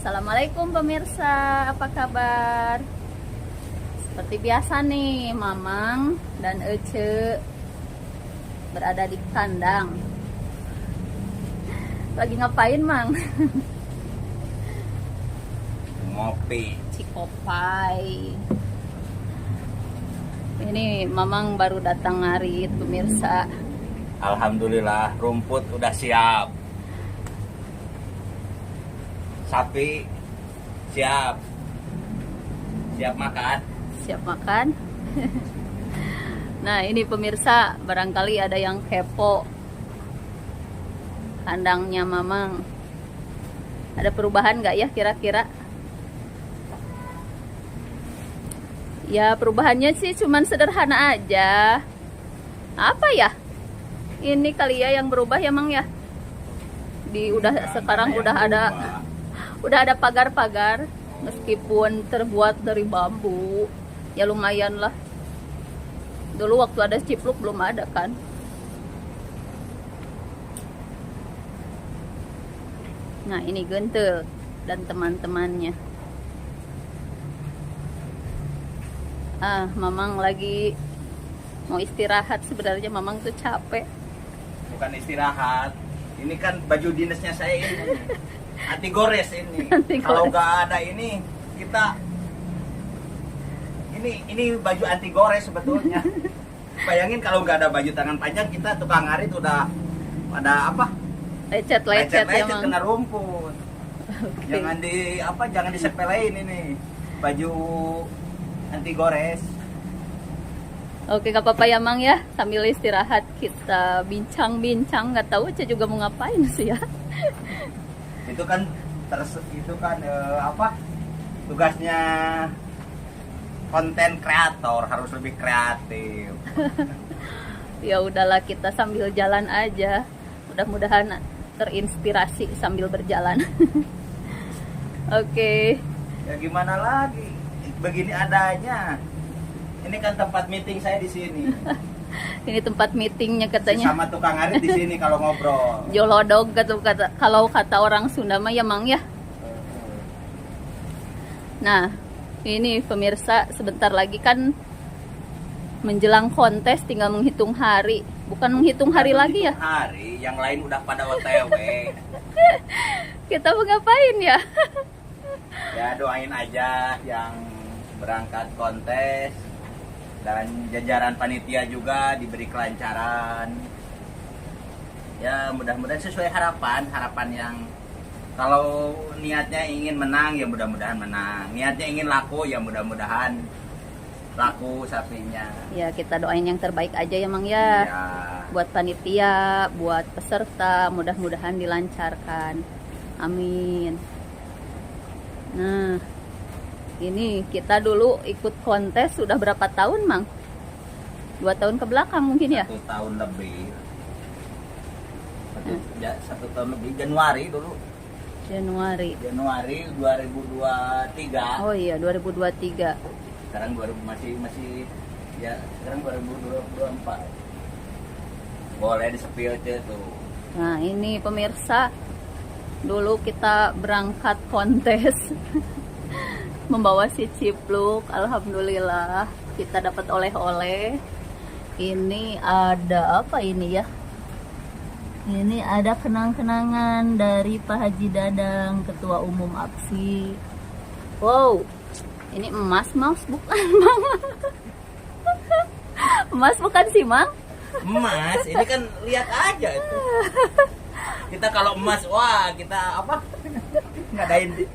Assalamualaikum pemirsa, apa kabar? Seperti biasa nih, Mamang dan Ece berada di kandang. Lagi ngapain, Mang? Ngopi. Cikopai. Ini Mamang baru datang ngarit pemirsa. Alhamdulillah rumput udah siap. Sapi siap. Siap makan. Siap makan. Nah ini pemirsa, barangkali ada yang kepo kandangnya Mamang. Ada perubahan nggak ya kira-kira? Ya perubahannya sih cuman sederhana aja. Apa ya? Ini kali ya yang berubah ya Mang ya. Sekarang udah ada pagar-pagar, meskipun terbuat dari bambu. Ya lumayan lah. Dulu waktu ada cipluk belum ada kan. Nah ini Gentel dan teman-temannya. Mamang lagi mau istirahat. Sebenarnya Mamang tuh capek. Bukan istirahat. Ini kan baju dinasnya saya ini. Anti gores ini. Kalau nggak ada ini kita ini baju anti gores sebetulnya. Bayangin kalau nggak ada baju tangan panjang, kita tukang ngarit udah ada apa? Lecet Mang. Kena rumput. Okay. Jangan disepelein ini. Baju anti gores. Oke, gak apa-apa ya Mang ya. Sambil istirahat kita bincang-bincang. Gak tahu Ece juga mau ngapain sih ya. Itu kan tugasnya konten kreator, harus lebih kreatif. Ya udahlah, kita sambil jalan aja. Mudah-mudahan terinspirasi sambil berjalan. Oke. Ya gimana lagi? Begini adanya. Ini kan tempat meeting saya di sini. Ini tempat meetingnya katanya. Sama tukang ngarit di sini kalau ngobrol. Jolodog kalau kata orang Sunda mah ya Mang ya. Nah, ini pemirsa, sebentar lagi kan menjelang kontes, tinggal menghitung hari. Bukan menghitung hari lagi ya? Hari, yang lain udah pada OTW. Kita mau ngapain ya? Ya doain aja yang berangkat kontes. Dan jajaran panitia juga diberi kelancaran. Ya mudah-mudahan sesuai harapan yang kalau niatnya ingin menang ya mudah-mudahan menang. Niatnya ingin laku ya mudah-mudahan laku sapinya. Ya kita doain yang terbaik aja ya Mang ya. Iya. Buat panitia, buat peserta, mudah-mudahan dilancarkan. Amin. Nah, ini kita dulu ikut kontes sudah berapa tahun Mang? 2 tahun ke belakang mungkin ya? 1 tahun lebih. 1 tahun lebih. Januari dulu. Januari 2023. Oh iya 2023. Sekarang masih ya sekarang 2024. Boleh disepil tuh. Nah ini pemirsa, dulu kita berangkat kontes. Membawa si cipluk, alhamdulillah kita dapat oleh-oleh. Ini ada apa ini ya? Ini ada kenang-kenangan dari Pak Haji Dadang, Ketua Umum APSI. Wow, ini emas bukan Mang? Emas bukan sih Mang? Emas, ini kan lihat aja itu. Kita kalau emas, wah kita apa? Ngadain.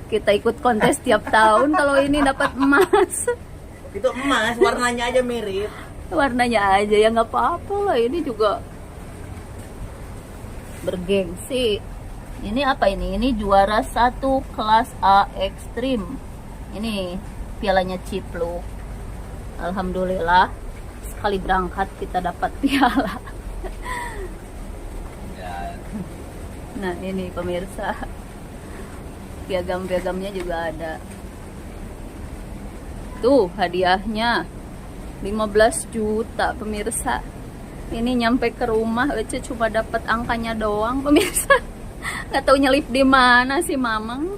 Kita ikut kontes tiap tahun, kalau ini dapat emas. Itu emas, warnanya aja mirip. Warnanya aja ya nggak apa-apa lah, ini juga bergengsi. Ini apa ini? Ini juara 1 kelas A ekstrim. Ini pialanya cipluk. Alhamdulillah sekali berangkat kita dapat piala. Nah ini pemirsa, piagam-piagamnya juga ada. Tuh hadiahnya 15 juta pemirsa. Ini nyampe ke rumah Ece cuma dapat angkanya doang pemirsa. Nggak tahu nyelip di mana sih Mamang.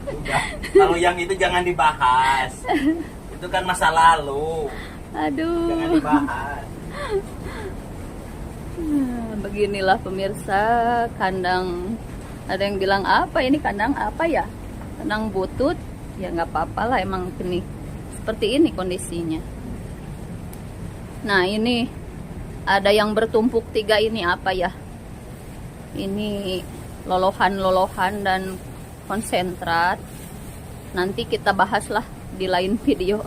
Udah. Kalau yang itu jangan dibahas. Itu kan masa lalu. Aduh. Jangan dibahas. Beginilah pemirsa kandang. Ada yang bilang apa ini kandang apa ya? Kandang butut. Ya nggak apa-apa lah, emang ini seperti ini kondisinya. Nah ini ada yang bertumpuk 3 ini apa ya? Ini lolohan-lolohan dan konsentrat. Nanti kita bahaslah di lain video.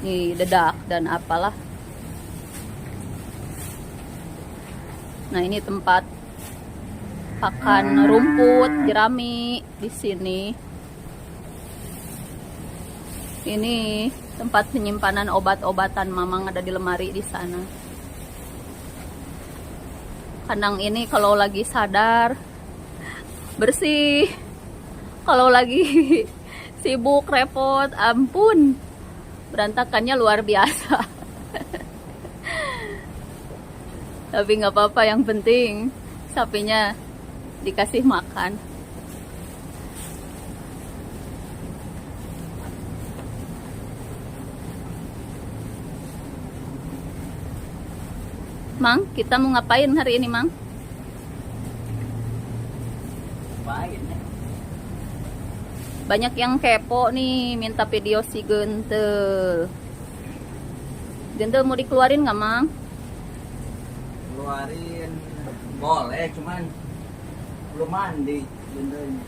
Ini dedak dan apalah. Nah ini tempat pakan rumput jerami di sini. Ini tempat penyimpanan obat-obatan Mamang ada di lemari di sana. Kandang ini kalau lagi sadar bersih, kalau lagi sibuk repot, ampun, berantakannya luar biasa. Tapi nggak apa-apa, yang penting sapinya dikasih makan. Mang, kita mau ngapain hari ini, Mang? Ngapain ya? Banyak yang kepo nih, minta video si Gentel. Gentel mau dikeluarin nggak, Mang? Keluarin boleh, cuman belum mandi gendenya.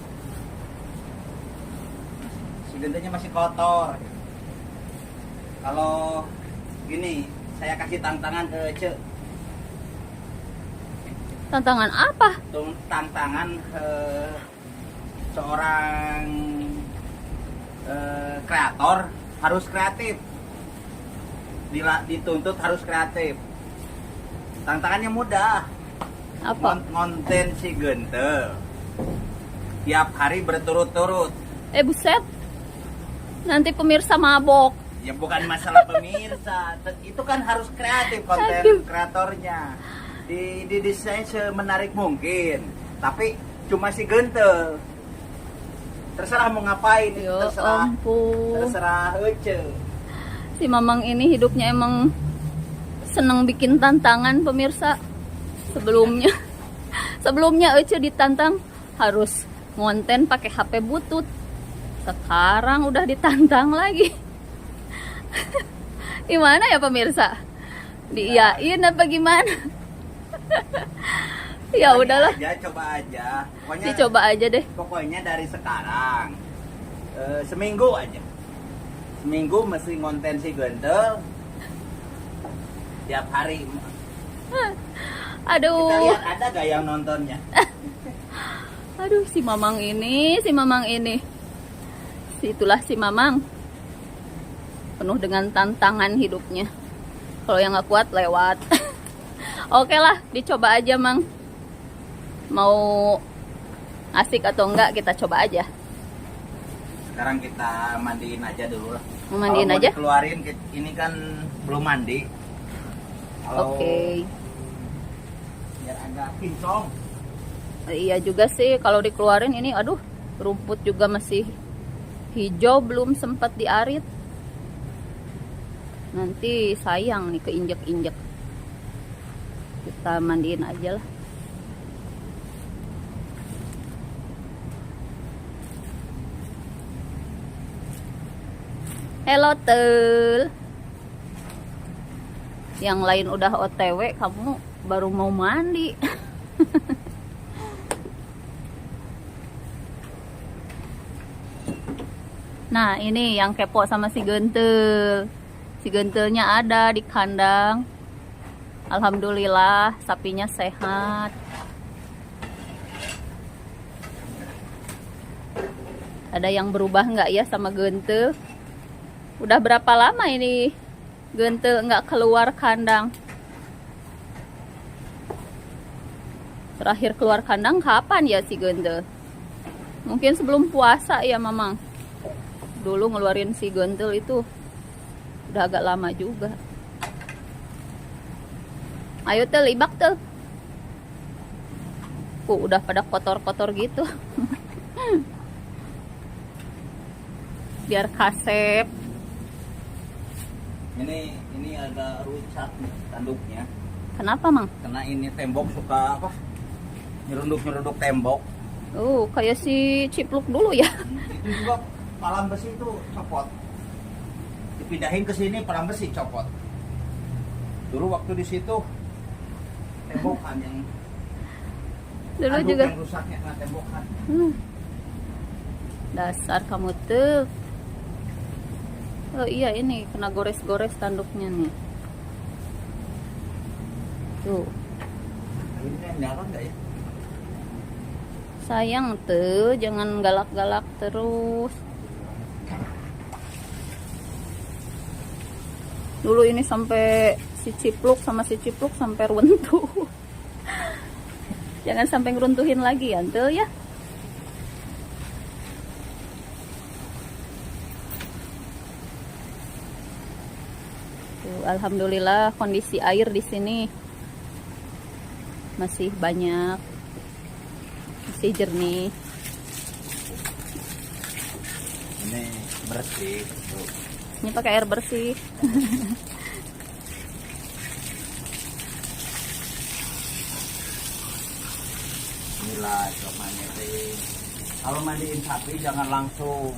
Si gendenya masih kotor. Kalau gini, saya kasih tantangan ke Cek. Tantangan apa? Tantangan seorang kreator harus kreatif. Dituntut harus kreatif. Tantangannya mudah. Apa? Ngonten si Gentel tiap hari berturut-turut. Buset. Nanti pemirsa mabok. Ya bukan masalah pemirsa, itu kan harus kreatif konten Aduh. kreatornya. Didesain semenarik mungkin, tapi cuma si Gentel. Terserah mau ngapain, Ya terserah. ampun. Terserah Ece. Si Mamang ini hidupnya emang seneng bikin tantangan pemirsa. Sebelumnya Ece ditantang harus ngonten pakai HP butut. Sekarang udah ditantang lagi. Gimana ya pemirsa? Diiyain apa gimana? Ya udahlah, Coba aja. Pokoknya dicoba aja deh. Pokoknya dari sekarang seminggu aja. Seminggu mesti ngonten si Gentel tiap hari. Kita Aduh, lihat ada gak yang nontonnya. aduh si Mamang ini. Itulah si Mamang. Penuh dengan tantangan hidupnya. Kalau yang nggak kuat lewat. Oke lah, dicoba aja, Mang. Mau asik atau enggak, kita coba aja. Sekarang kita mandiin aja dulu lah. Mau mandiin Kalau aja? Keluarin, ini kan belum mandi. Oke. Biar agak kinclong. Iya juga sih, kalau dikeluarin ini, aduh, rumput juga masih hijau, belum sempat diarit. Nanti sayang nih keinjek-injek. Kita mandiin aja lah. Hello Tel. Yang lain udah OTW, kamu baru mau mandi. Nah ini yang kepo sama si Gentel. Si Gentelnya ada di kandang. Alhamdulillah sapinya sehat. Ada yang berubah nggak ya sama Gentel? Udah berapa lama ini Gentel nggak keluar kandang? Terakhir keluar kandang kapan ya si Gentel? Mungkin sebelum puasa ya Mamang. Dulu ngeluarin si Gentel itu udah agak lama juga. Ayo Tel, ibak Tel. Udah pada kotor-kotor gitu. Biar kasep. Ini agak rusak nih tanduknya. Kenapa, Mang? Karena ini tembok suka apa? Nyeruduk tembok. Kayak si Cipluk dulu ya. Itu juga palang besi itu copot. Dipindahin ke sini palang besi copot. Dulu waktu di situ tembokan yang Dulu tanduk juga. yang rusaknya kena tembokan. Dasar kamu tuh. Oh iya, ini kena gores-gores tanduknya nih. Tuh. Ini nyala nggak ya? Sayang tuh, jangan galak-galak terus. Dulu ini sampai si Cipluk sampai runtuh. Jangan sampai ngeruntuhin lagi ya, tuh ya. Tuh, alhamdulillah kondisi air di sini masih banyak, masih jernih. Ini bersih. Tuh. Ini pakai air bersih. Inilah mandiin. Kalau mandiin sapi jangan langsung.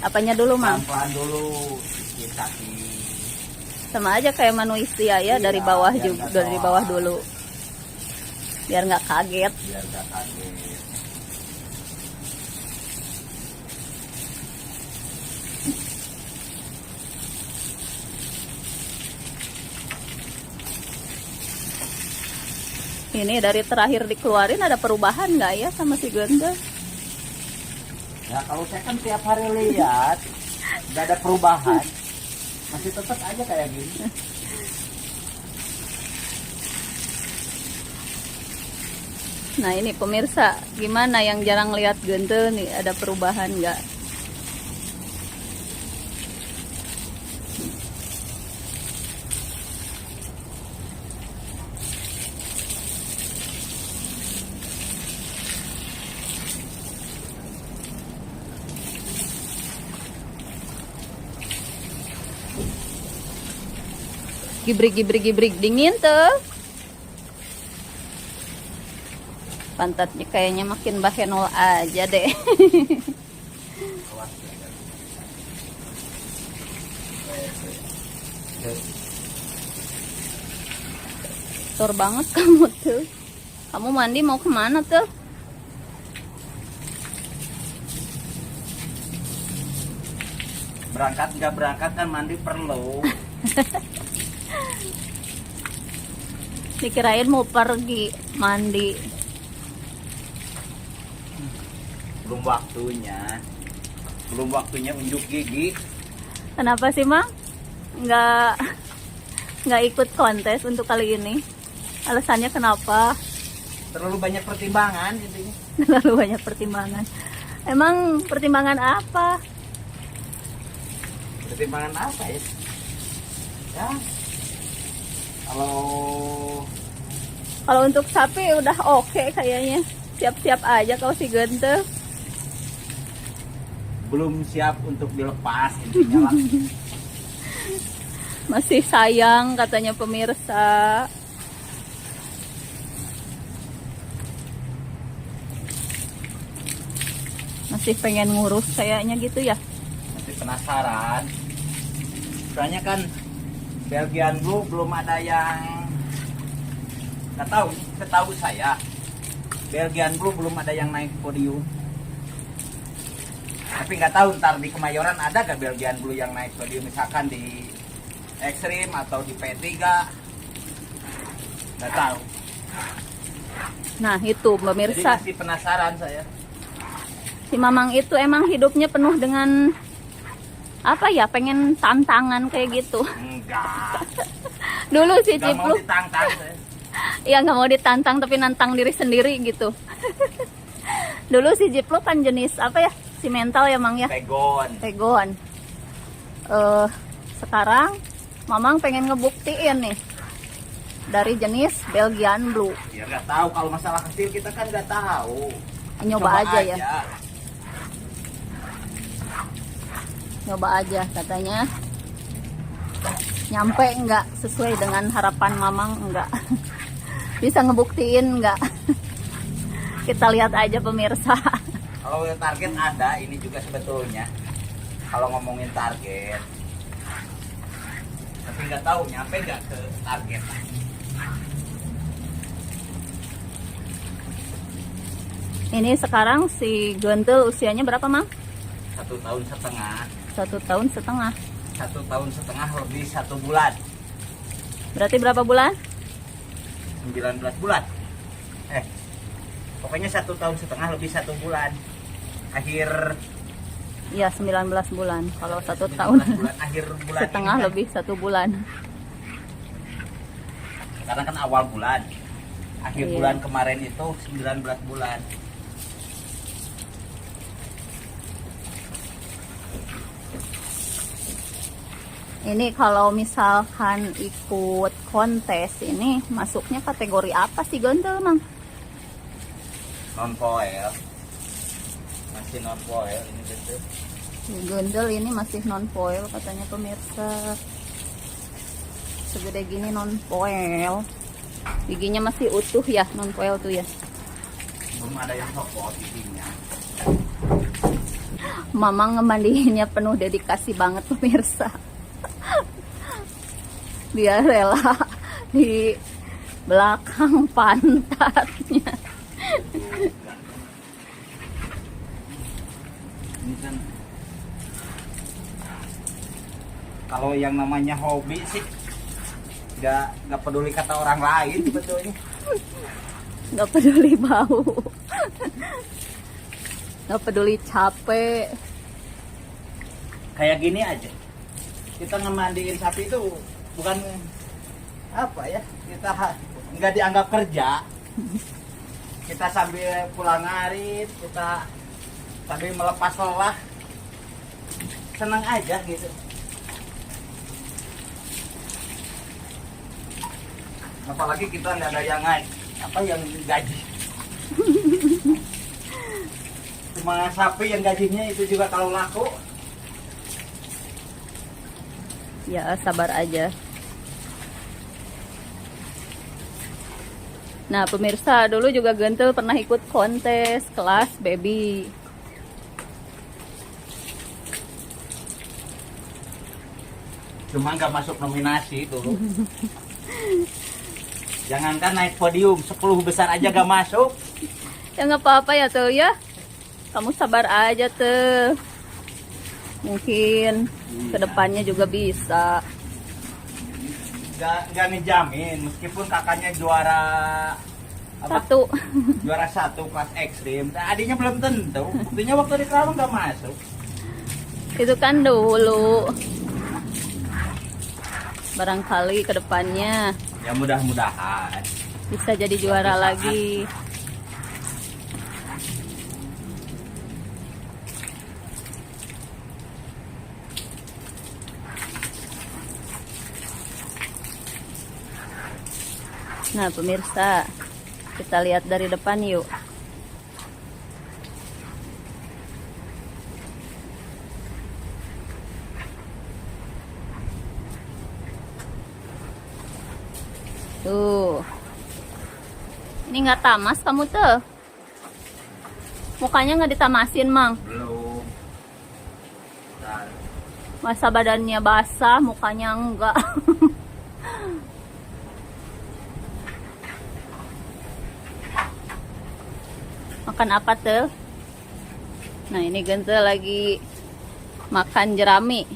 Apanya dulu, Mang? Pelan-pelan dulu, sedikit kaki. Sama aja kayak manusia ya, Iya, dari bawah biar juga, nggak dari soal. bawah dulu. Biar nggak kaget. Biar gak kaget. Ini dari terakhir dikeluarin ada perubahan nggak ya sama si Genda? Ya kalau saya kan tiap hari lihat nggak ada perubahan, masih tetap aja kayak gini. Nah ini pemirsa, gimana yang jarang lihat Genda nih, ada perubahan nggak? Gibrig dingin tuh. Pantatnya kayaknya makin bahenol aja deh. Kotor banget kamu tuh. Kamu mandi mau kemana tuh? Berangkat nggak berangkat kan mandi perlu. Dikirain mau pergi mandi. Belum waktunya unjuk gigi. Kenapa sih, Mang? Nggak ikut kontes untuk kali ini? Alasannya kenapa? Terlalu banyak pertimbangan intinya. Terlalu banyak pertimbangan. Emang pertimbangan apa? Pertimbangan apa ya? Ya, kalau untuk sapi udah oke kayaknya. Siap-siap aja kau si Genta. belum siap untuk dilepas intinya lah. Masih sayang katanya pemirsa. Masih pengen ngurus kayaknya gitu ya. Masih penasaran. Soalnya kan Belgian Blue belum ada yang nggak tahu. Setahu saya Belgian Blue belum ada yang naik podium. Tapi nggak tahu ntar di Kemayoran ada gak Belgian Blue yang naik podium, misalkan di Extreme atau di P3. Nggak tahu. Nah itu Jadi pemirsa, masih penasaran saya. si Mamang itu emang hidupnya penuh dengan apa ya, pengen tantangan kayak gitu. Enggak. Dulu si Nggak mau Cipluk ditantang saya. ya nggak mau ditantang tapi nantang diri sendiri gitu. Dulu si Cipluk kan jenis apa ya, si mental ya Mang ya, Pegon. pegon. Sekarang Mamang pengen ngebuktiin nih dari jenis Belgian Blue. Ya nggak tahu, kalau masalah hasil kita kan nggak tahu. Nyoba aja ya. Nyoba aja katanya. Nyampe enggak sesuai dengan harapan Mamang enggak. Bisa ngebuktiin enggak? Kita lihat aja pemirsa. Kalau target ada, ini juga sebetulnya. Kalau ngomongin target, tapi nggak tahu nyampe nggak ke target. Ini sekarang si Gontel usianya berapa, Mang? 1 tahun setengah. 1 tahun setengah. 1 tahun setengah lebih 1 bulan. Berarti berapa bulan? 19 bulan. Pokoknya 1 tahun setengah lebih 1 bulan. Akhir Iya, 19 bulan. Kalau 1 19 tahun bulan, akhir bulan setengah ini kan. lebih 1 bulan. Karena kan awal bulan. Akhir Iya. bulan kemarin itu 19 bulan. Ini kalau misalkan ikut kontes ini masuknya kategori apa sih Gontel, Mang? Non foil. Masih non foil ini gitu. Gontel ini masih non foil katanya pemirsa. Segede gini non foil. Giginya masih utuh ya non foil tuh ya. Belum ada yang copot giginya. Mamang ngemandiinnya penuh dedikasi banget pemirsa. Dia rela di belakang pantatnya. Ini kan kalau yang namanya hobi sih nggak peduli kata orang lain sebetulnya. Nggak peduli bau. Nggak peduli capek. Kayak gini aja, kita ngemandiin sapi itu bukan apa ya, kita nggak dianggap kerja. Kita sambil pulang ngarit, kita sambil melepas lelah, senang aja gitu. Apalagi kita nggak ada yang yang gaji. Cuma sapi yang gajinya itu juga kalau laku. Ya sabar aja. Nah pemirsa, dulu juga Gontel pernah ikut kontes kelas baby. Cuma nggak masuk nominasi dulu. Jangankan naik podium, 10 besar aja gak masuk. Ya nggak apa-apa ya tuh ya. Kamu sabar aja tuh. Mungkin kedepannya juga bisa. Nggak ngejamin, meskipun kakaknya juara apa? 1. Juara 1 kelas ekstrim. Nah, adiknya belum tentu. Buktinya waktu di Kerawang nggak masuk. Itu kan dulu. Barangkali kedepannya Ya mudah-mudahan. bisa jadi juara Suatu saat. lagi. Nah pemirsa, kita lihat dari depan yuk. Tuh. Ini nggak tamas kamu tuh. Mukanya nggak ditamasin, Mang. Belum. Nah, Masa badannya basah, mukanya enggak. Makan apa tuh? Nah ini Gontel lagi makan jerami.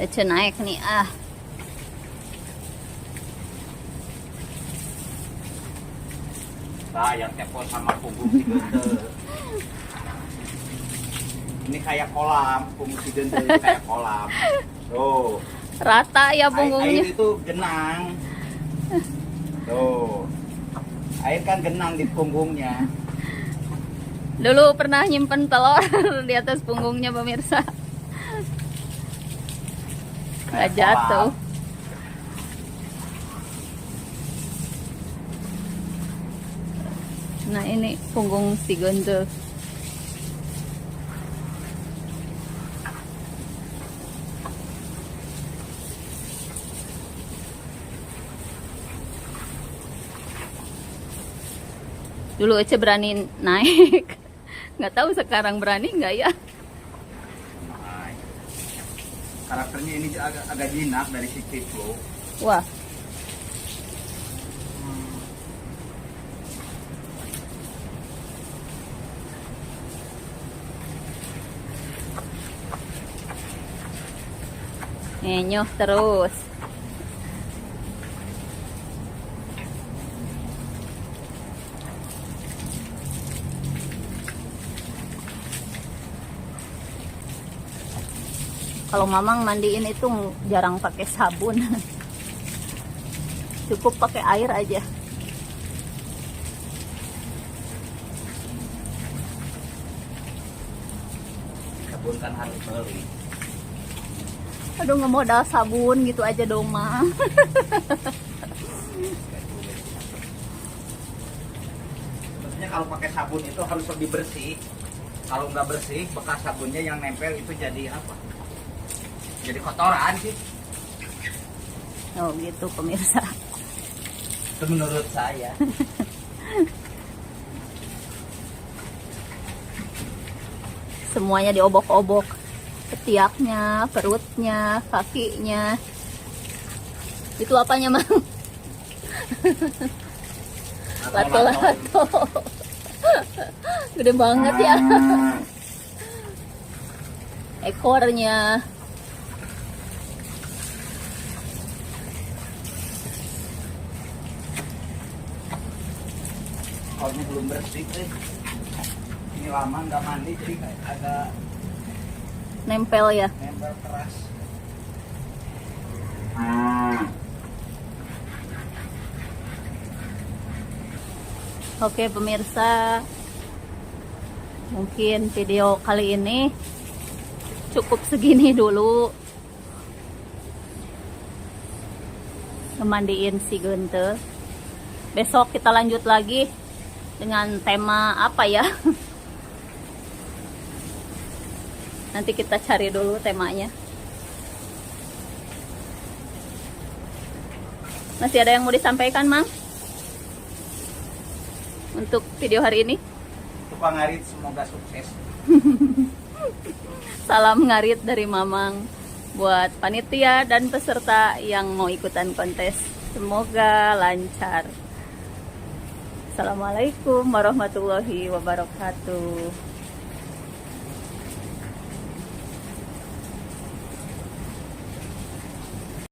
Ece naik nih ah. yang telepon sama punggung si Gontel. Ini kayak kolam, punggung si Gontel ini kayak kolam. Tuh. Rata ya Air punggungnya. itu genang. Tuh. Air kan genang di punggungnya. Dulu pernah nyimpen telur di atas punggungnya pemirsa. Nggak jatuh. Nah ini punggung si gondel. Dulu Ece berani naik. Nggak tahu sekarang berani nggak ya. Nah, karakternya ini agak jinak dari si Ciplo. Wah. Nyoh terus. Kalau mamang mandiin itu jarang pakai sabun. Cukup pakai air aja. Sabun kan harus beli. Aduh nggak modal sabun gitu aja dong Mang. Sebenarnya kalau pakai sabun itu harus lebih bersih. Kalau nggak bersih, bekas sabunnya yang nempel itu jadi apa? Jadi kotoran sih. Oh gitu pemirsa. Itu menurut saya. Semuanya diobok-obok. Ketiaknya, perutnya, kakinya. Itu apanya Mang? Lato-lato. Gede banget ya. Ekornya. Kalau belum bersih, ini lama nggak mandi jadi kayak agak Nempel ya. nempel keras. Oke pemirsa, mungkin video kali ini cukup segini dulu. Ngemandiin si Gente. Besok kita lanjut lagi dengan tema apa ya? Nanti kita cari dulu temanya. Masih ada yang mau disampaikan, Mang? Untuk video hari ini? Tukang ngarit semoga sukses. Salam ngarit dari Mamang buat panitia dan peserta yang mau ikutan kontes. Semoga lancar. Assalamualaikum warahmatullahi wabarakatuh.